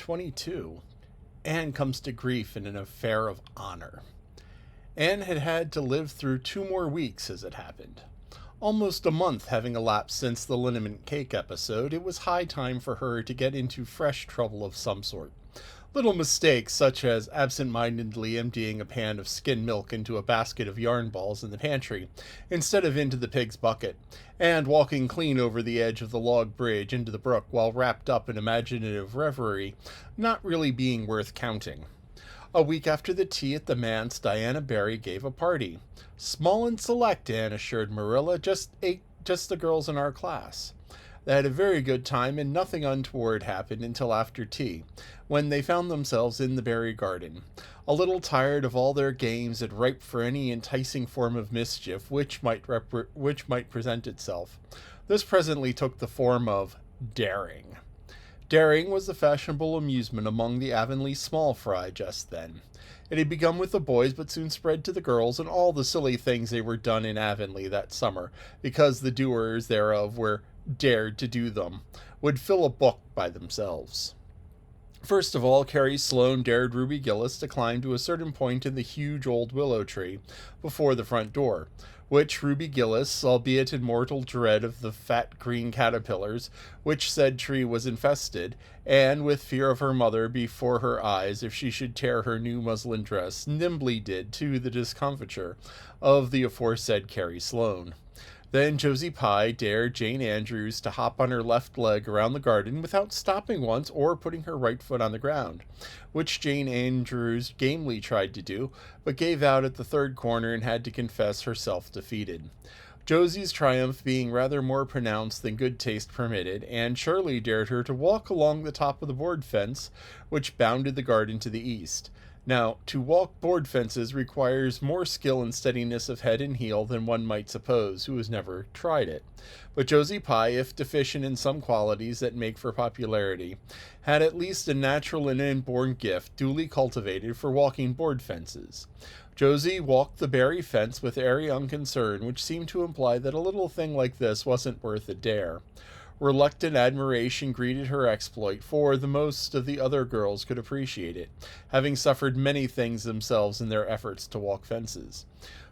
22, Anne comes to grief in an affair of honor. Anne had had to live through 2 more weeks as it happened. Almost a month having elapsed since the liniment cake episode, it was high time for her to get into fresh trouble of some sort. Little mistakes, such as absent-mindedly emptying a pan of skim milk into a basket of yarn balls in the pantry, instead of into the pig's bucket, and walking clean over the edge of the log bridge into the brook while wrapped up in imaginative reverie, not really being worth counting. A week after the tea at the manse, Diana Barry gave a party. Small and select, Anne assured Marilla, just the girls in our class. They had a very good time, and nothing untoward happened until after tea, when they found themselves in the berry garden, a little tired of all their games and ripe for any enticing form of mischief which might present itself. This presently took the form of daring. Daring was the fashionable amusement among the Avonlea small fry just then. It had begun with the boys, but soon spread to the girls, and all the silly things they were done in Avonlea that summer, because the doers thereof were dared to do them, would fill a book by themselves. First of all, Carrie Sloane dared Ruby Gillis to climb to a certain point in the huge old willow tree before the front door, which Ruby Gillis, albeit in mortal dread of the fat green caterpillars which said tree was infested, and with fear of her mother before her eyes if she should tear her new muslin dress, nimbly did, to the discomfiture of the aforesaid Carrie Sloane. Then Josie Pye dared Jane Andrews to hop on her left leg around the garden without stopping once or putting her right foot on the ground, which Jane Andrews gamely tried to do, but gave out at the third corner and had to confess herself defeated. Josie's triumph being rather more pronounced than good taste permitted, Anne Shirley dared her to walk along the top of the board fence which bounded the garden to the east. Now, to walk board fences requires more skill and steadiness of head and heel than one might suppose who has never tried it. But Josie Pye, if deficient in some qualities that make for popularity, had at least a natural and inborn gift duly cultivated for walking board fences. Josie walked the Barry fence with airy unconcern, which seemed to imply that a little thing like this wasn't worth a dare. Reluctant admiration greeted her exploit, for the most of the other girls could appreciate it, having suffered many things themselves in their efforts to walk fences.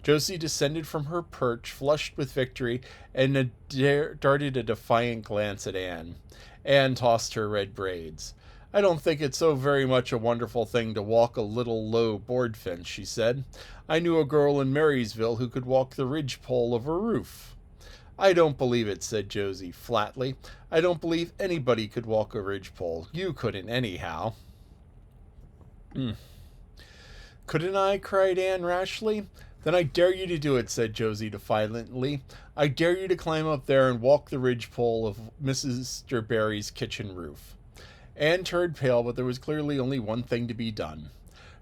Josie descended from her perch, flushed with victory, and darted a defiant glance at Anne. Anne tossed her red braids. "I don't think it's so very much a wonderful thing to walk a little low board fence," she said. "I knew a girl in Marysville who could walk the ridgepole of a roof." "I don't believe it," said Josie flatly. "I don't believe anybody could walk a ridgepole. You couldn't anyhow." "Couldn't I?" cried Anne rashly. "Then I dare you to do it," said Josie defiantly. "I dare you to climb up there and walk the ridgepole of Mrs. Barry's kitchen roof." Anne turned pale, but there was clearly only one thing to be done.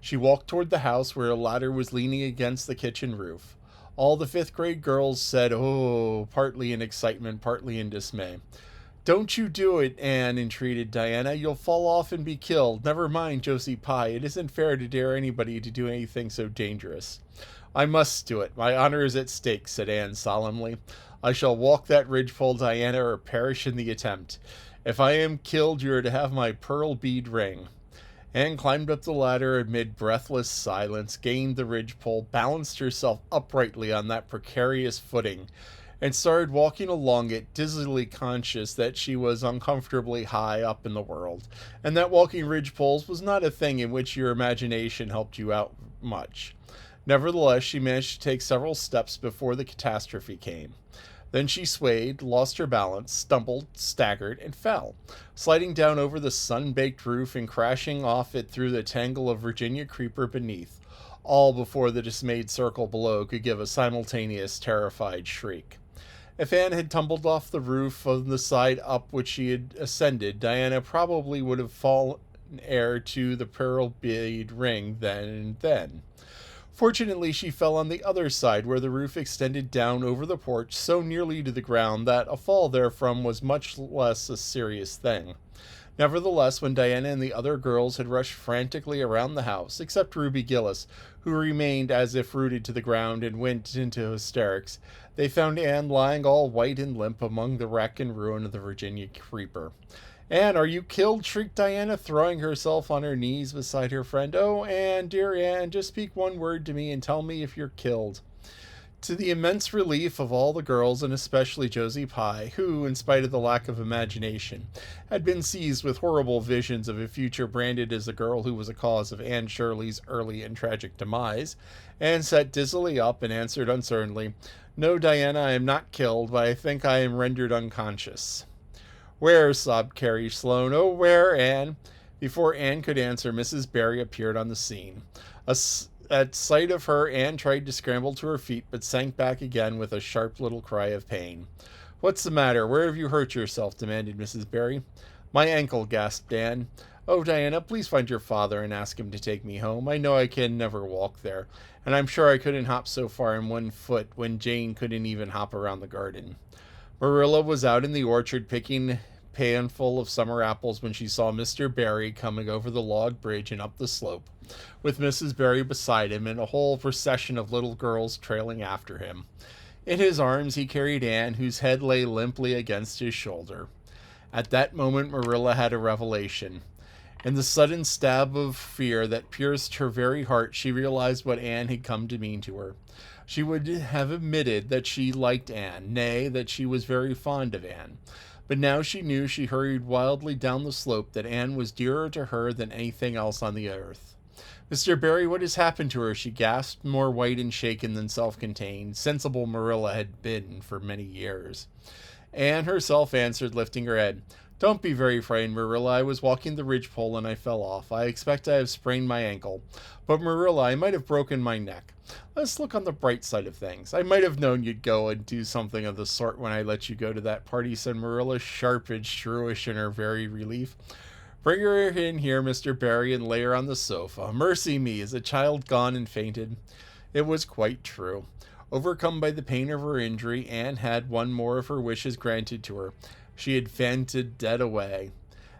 She walked toward the house where a ladder was leaning against the kitchen roof. All the fifth-grade girls said, "Oh," partly in excitement, partly in dismay. "Don't you do it," Anne entreated Diana. "You'll fall off and be killed. Never mind Josie Pye. It isn't fair to dare anybody to do anything so dangerous." "I must do it. My honor is at stake," said Anne solemnly. "I shall walk that ridgepole, Diana, or perish in the attempt. If I am killed, you are to have my pearl bead ring." Anne climbed up the ladder amid breathless silence, gained the ridgepole, balanced herself uprightly on that precarious footing, and started walking along it, dizzily conscious that she was uncomfortably high up in the world, and that walking ridgepoles was not a thing in which your imagination helped you out much. Nevertheless, she managed to take several steps before the catastrophe came. Then she swayed, lost her balance, stumbled, staggered, and fell, sliding down over the sun-baked roof and crashing off it through the tangle of Virginia creeper beneath, all before the dismayed circle below could give a simultaneous terrified shriek. If Anne had tumbled off the roof on the side up which she had ascended, Diana probably would have fallen heir to the pearl bead ring then and then. Fortunately, she fell on the other side, where the roof extended down over the porch so nearly to the ground that a fall therefrom was much less a serious thing. Nevertheless, when Diana and the other girls had rushed frantically around the house, except Ruby Gillis, who remained as if rooted to the ground and went into hysterics, they found Anne lying all white and limp among the wreck and ruin of the Virginia creeper. Anne, are you killed? Shrieked Diana, throwing herself on her knees beside her friend. Oh, Anne, dear Anne, just speak one word to me and tell me if you're killed. To the immense relief of all the girls, and especially Josie Pye, who, in spite of the lack of imagination, had been seized with horrible visions of a future branded as the girl who was a cause of Anne Shirley's early and tragic demise, Anne sat dizzily up and answered uncertainly, No, Diana, I am not killed, but I think I am rendered unconscious. Where? Sobbed Carrie Sloane. Oh, where, Anne? Before Anne could answer, Mrs. Barry appeared on the scene. At sight of her, Anne tried to scramble to her feet, but sank back again with a sharp little cry of pain. What's the matter? Where have you hurt yourself? Demanded Mrs. Barry. My ankle, gasped Anne. Oh, Diana, please find your father and ask him to take me home. I know I can never walk there, and I'm sure I couldn't hop so far in one foot when Jane couldn't even hop around the garden. Marilla was out in the orchard picking a panful of summer apples when she saw Mr. Barry coming over the log bridge and up the slope, with Mrs. Barry beside him and a whole procession of little girls trailing after him. In his arms he carried Anne, whose head lay limply against his shoulder. At that moment Marilla had a revelation. In the sudden stab of fear that pierced her very heart, she realized what Anne had come to mean to her. She would have admitted that she liked Anne, nay, that she was very fond of Anne. But now she knew she hurried wildly down the slope that Anne was dearer to her than anything else on the earth. Mr. Barry, what has happened to her? She gasped, more white and shaken than self-contained. Sensible Marilla had been for many years. Anne herself answered, lifting her head. Don't be very frightened, Marilla. I was walking the ridgepole and I fell off. I expect I have sprained my ankle. But Marilla, I might have broken my neck. Let's look on the bright side of things. I might have known you'd go and do something of the sort when I let you go to that party, said Marilla, sharp and shrewish in her very relief. Bring her in here, Mr. Barry, and lay her on the sofa. Mercy me, is the child gone and fainted? It was quite true. Overcome by the pain of her injury, Anne had one more of her wishes granted to her. She had fainted dead away.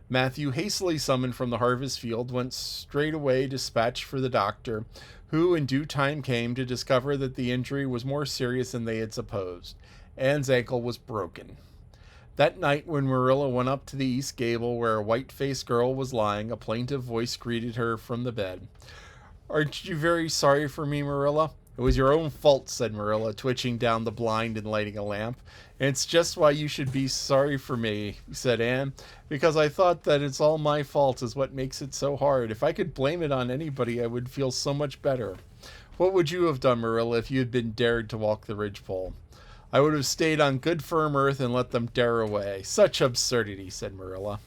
Matthew, hastily summoned from the harvest field, went straightway dispatched for the doctor, who in due time came to discover that the injury was more serious than they had supposed. Anne's ankle was broken. That night, when Marilla went up to the east gable where a white-faced girl was lying, a plaintive voice greeted her from the bed. Aren't you very sorry for me, Marilla? It was your own fault, said Marilla, twitching down the blind and lighting a lamp. And it's just why you should be sorry for me, said Anne, because I thought that it's all my fault is what makes it so hard. If I could blame it on anybody, I would feel so much better. What would you have done, Marilla, if you had been dared to walk the ridgepole? I would have stayed on good firm earth and let them dare away. Such absurdity, said Marilla.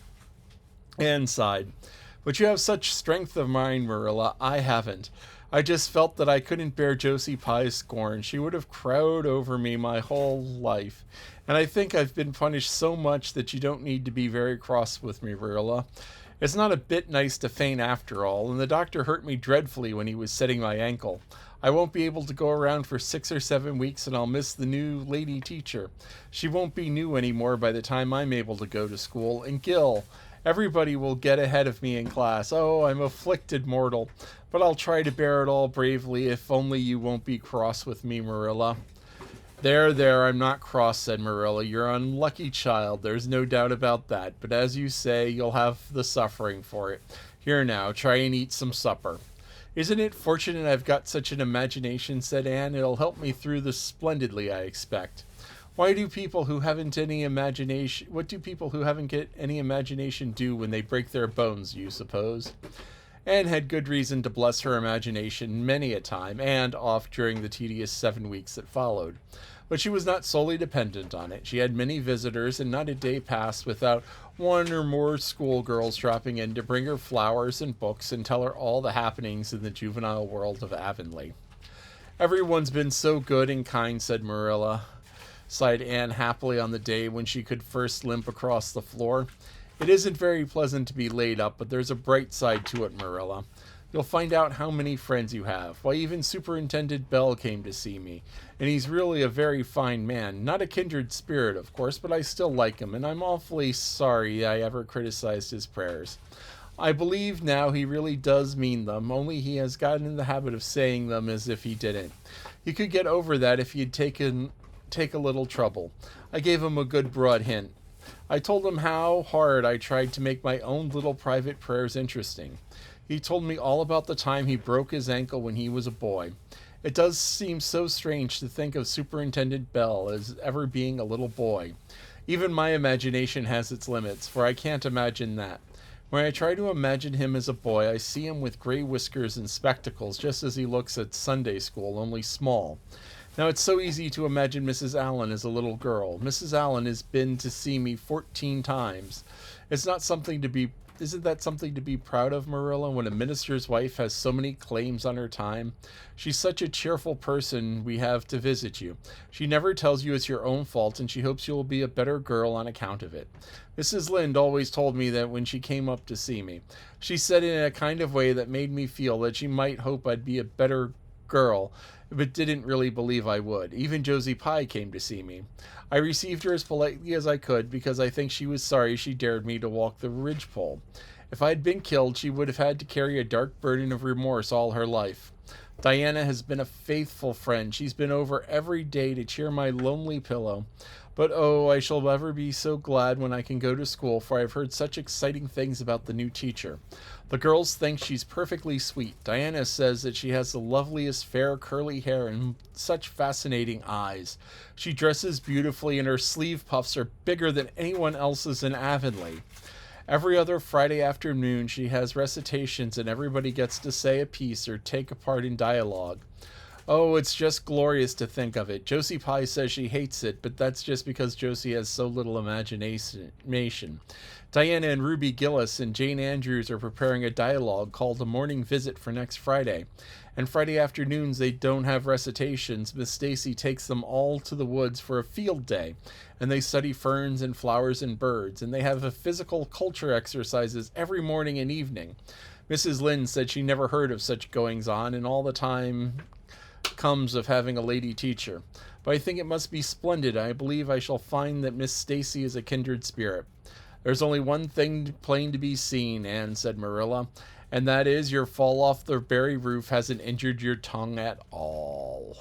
Anne sighed. But you have such strength of mind, Marilla. I haven't. I just felt that I couldn't bear Josie Pye's scorn. She would have crowed over me my whole life. And I think I've been punished so much that you don't need to be very cross with me, Marilla. It's not a bit nice to faint after all, and the doctor hurt me dreadfully when he was setting my ankle. I won't be able to go around for 6 or 7 weeks, and I'll miss the new lady teacher. She won't be new anymore by the time I'm able to go to school. And Gil, everybody will get ahead of me in class. Oh, I'm afflicted mortal. But I'll try to bear it all bravely, if only you won't be cross with me, Marilla. There, I'm not cross, said Marilla. You're an unlucky child, there's no doubt about that. But as you say, you'll have the suffering for it. Here now, try and eat some supper. Isn't it fortunate I've got such an imagination, said Anne. It'll help me through this splendidly, I expect. What do people who haven't got any imagination do when they break their bones, you suppose? Anne had good reason to bless her imagination many a time, and oft during the tedious 7 weeks that followed. But she was not solely dependent on it. She had many visitors, and not a day passed without one or more schoolgirls dropping in to bring her flowers and books and tell her all the happenings in the juvenile world of Avonlea. Everyone's been so good and kind, said Marilla, sighed Anne happily on the day when she could first limp across the floor. It isn't very pleasant to be laid up, but there's a bright side to it, Marilla. You'll find out how many friends you have. Why, even Superintendent Bell came to see me, and he's really a very fine man. Not a kindred spirit, of course, but I still like him, and I'm awfully sorry I ever criticized his prayers. I believe now he really does mean them, only he has gotten in the habit of saying them as if he didn't. You could get over that if you'd take a little trouble. I gave him a good broad hint. I told him how hard I tried to make my own little private prayers interesting. He told me all about the time he broke his ankle when he was a boy. It does seem so strange to think of Superintendent Bell as ever being a little boy. Even my imagination has its limits, for I can't imagine that. When I try to imagine him as a boy, I see him with gray whiskers and spectacles, just as he looks at Sunday school, only small. Now, it's so easy to imagine Mrs. Allen as a little girl. Mrs. Allen has been to see me 14 times. It's not something to be Isn't that something to be proud of, Marilla, when a minister's wife has so many claims on her time? She's such a cheerful person we have to visit you. She never tells you it's your own fault, and she hopes you'll be a better girl on account of it. Mrs. Lynde always told me that when she came up to see me. She said it in a kind of way that made me feel that she might hope I'd be a better girl, but didn't really believe I would. Even Josie Pye came to see me. I received her as politely as I could because I think she was sorry she dared me to walk the ridgepole. If I had been killed, she would have had to carry a dark burden of remorse all her life. Diana has been a faithful friend. She's been over every day to cheer my lonely pillow. But oh, I shall never be so glad when I can go to school, for I've heard such exciting things about the new teacher. The girls think she's perfectly sweet. Diana says that she has the loveliest fair curly hair and such fascinating eyes. She dresses beautifully and her sleeve puffs are bigger than anyone else's in Avonlea. Every other Friday afternoon she has recitations and everybody gets to say a piece or take a part in dialogue. Oh, it's just glorious to think of it. Josie Pye says she hates it, but that's just because Josie has so little imagination. Diana and Ruby Gillis and Jane Andrews are preparing a dialogue called A Morning Visit for next Friday. And Friday afternoons they don't have recitations. Miss Stacy takes them all to the woods for a field day, and they study ferns and flowers and birds, and they have a physical culture exercises every morning and evening. Mrs. Lynde said she never heard of such goings on, and all the time comes of having a lady teacher. But I think it must be splendid. I believe I shall find that Miss Stacy is a kindred spirit. There's only one thing plain to be seen, Anne, said Marilla, and that is your fall off the berry roof hasn't injured your tongue at all.